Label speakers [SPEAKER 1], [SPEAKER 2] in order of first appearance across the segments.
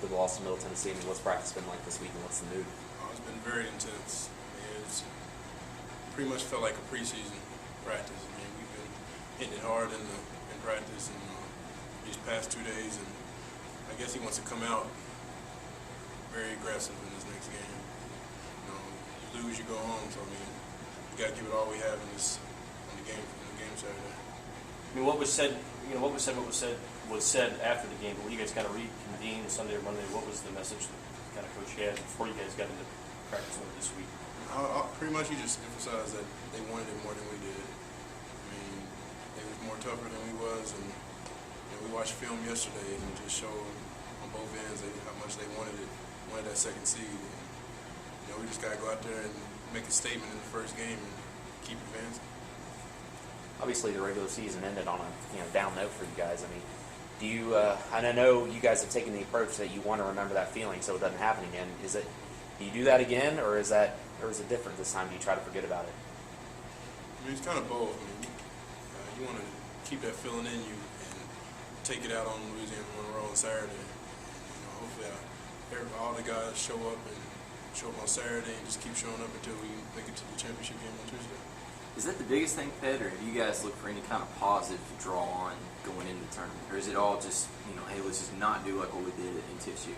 [SPEAKER 1] after the loss to Middle Tennessee? I mean, what's practice been like this week, and what's the mood?
[SPEAKER 2] It's been very intense. It's pretty much felt like a preseason practice. I mean, we've been hitting it hard in practice and these past 2 days, and I guess he wants to come out very aggressive in this next game. You lose, you go home. So I mean, we got to give it all we have in the game Saturday.
[SPEAKER 3] I mean, what was said was said after the game. But when you guys kind of reconvened Sunday or Monday, what was the message that kind of Coach had before you guys got into practice mode this week?
[SPEAKER 2] Pretty much, he just emphasized that they wanted it more than we did. I mean, they was more tougher than we was, and we watched film yesterday and it just showed on both ends how much they wanted that second seed. And, we just got to go out there and make a statement in the first game and keep advancing.
[SPEAKER 1] Obviously, the regular season ended on a down note for you guys. I mean, do you? And I know you guys have taken the approach that you want to remember that feeling so it doesn't happen again. Do you do that again, or is it different this time? Do you try to forget about it?
[SPEAKER 2] I mean, it's kind of both. I mean, you want to keep that feeling in you and take it out on Louisiana Monroe on Saturday. Hopefully, all the guys show up on Saturday and just keep showing up until we make it to the championship game on Tuesday.
[SPEAKER 4] Is that the biggest thing, Pet, or do you guys look for any kind of positive to draw on going into the tournament? Or is it all just, hey, let's just not do like what we did in TSU?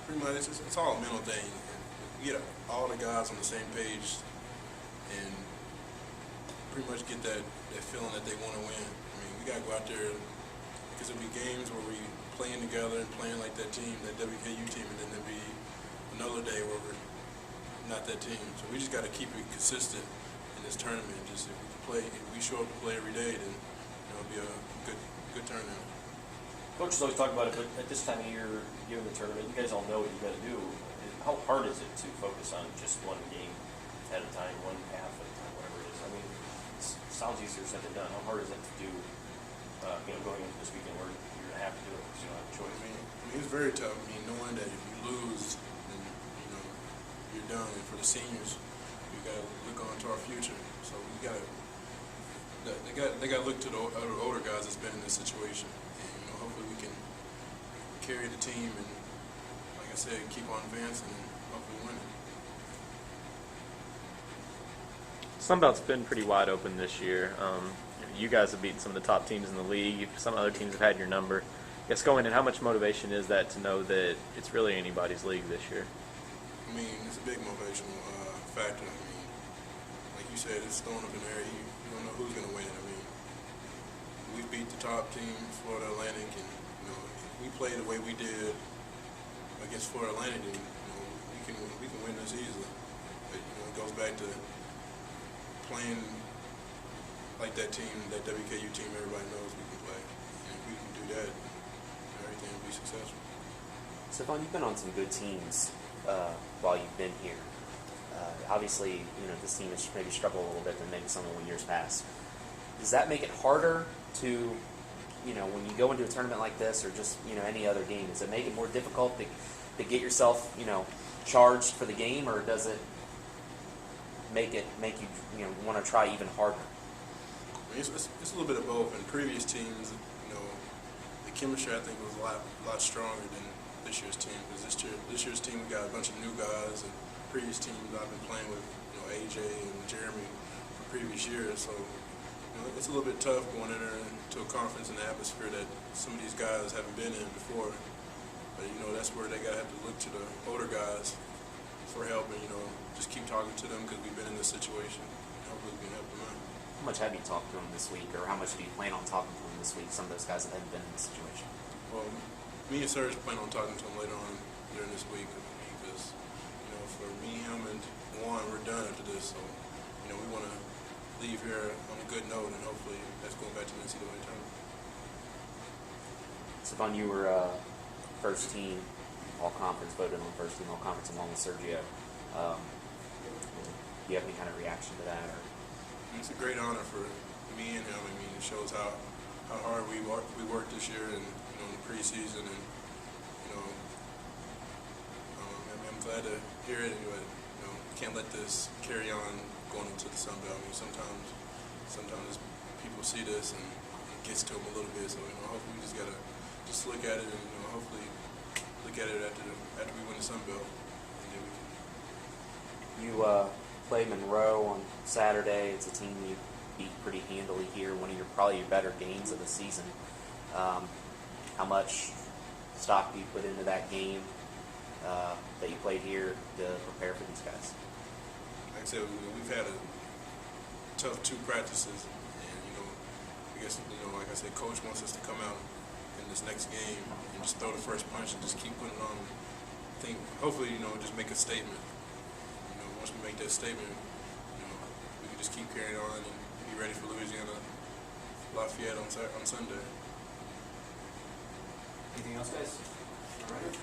[SPEAKER 2] Pretty much, it's all a mental thing. You get all the guys on the same page and pretty much get that feeling that they want to win. I mean, we got to go out there because there'll be games where we playing together and playing like that team, that WKU team, and then there'll be another day where we're not that team. So we just got to keep it consistent in this tournament. Just if we show up to play every day, then it'll be a good turnout.
[SPEAKER 3] Coaches always talk about it, but at this time of year, given the tournament, you guys all know what you got to do. How hard is it to focus on just one game at a time, one half at a time, whatever it is? I mean, it sounds easier said than done. How hard is that to do? Going into this weekend where you're gonna have to do it because you don't have a choice.
[SPEAKER 2] I mean, it's very tough. I mean, knowing that if you lose, then you're done. And for the seniors, we got to look on to our future. So we got they got to look to the older guys that's been in this situation. And hopefully we can carry the team and, like I said, keep on advancing and hopefully win it.
[SPEAKER 5] Sunbelt's been pretty wide open this year. You guys have beaten some of the top teams in the league. Some other teams have had your number. I guess going in, how much motivation is that to know that it's really anybody's league this year?
[SPEAKER 2] I mean, it's a big motivational factor. I mean, like you said, it's thrown up in the air. You don't know who's going to win it. I mean, we beat the top team, Florida Atlantic, and if we play the way we did against Florida Atlantic, then we can win this easily. But it goes back to playing like that team, that WKU team. Everybody knows we can play, and if we can do that, everything will be successful.
[SPEAKER 1] Steffphon, you've been on some good teams while you've been here. Obviously, this team has maybe struggled a little bit than maybe some of the years past. Does that make it harder to, when you go into a tournament like this or just, any other game, does it make it more difficult to get yourself, charged for the game, or does it make you, want to try even harder?
[SPEAKER 2] I mean, it's a little bit of both. In previous teams, the chemistry I think was a lot stronger than this year's team. Because this year's team, we got a bunch of new guys, and previous teams I've been playing with, AJ and Jeremy for previous years. So it's a little bit tough going in there into a conference in the atmosphere that some of these guys haven't been in before. But that's where they gotta have to look to the older guys for help, and just keep talking to them because we've been in this situation. Hopefully we can help them out.
[SPEAKER 1] How much have you talked to them this week, or how much do you plan on talking to them this week, some of those guys that haven't been in this situation?
[SPEAKER 2] Well, me and Serge plan on talking to them later on during this week because, for me, him, and Juan, we're done after this. So, we want to leave here on a good note, and hopefully that's going back to the NCAA tournament.
[SPEAKER 1] Steffphon, you were first team all-conference, voted on first team all-conference along with Sergio. Do you have any kind of reaction to that? Or?
[SPEAKER 2] It's a great honor for me and him. I mean, it shows how hard we worked this year and in the preseason, and I'm glad to hear it. Anyway, can't let this carry on going into the Sun Belt. I mean, sometimes people see this and it gets to them a little bit. So hopefully we just gotta look at it and hopefully Sun Belt, and then we can.
[SPEAKER 1] You play Monroe on Saturday. It's a team you beat pretty handily here. One of probably your better games of the season. How much stock do you put into that game that you played here to prepare for these guys?
[SPEAKER 2] Like I said, we've had a tough 2 practices, and I guess like I said, Coach wants us to come out in this next game and just throw the first punch and just keep putting it on them. I think hopefully just make a statement. Once we make that statement, we can just keep carrying on and be ready for Louisiana Lafayette on Sunday.
[SPEAKER 3] Anything else, guys? All right.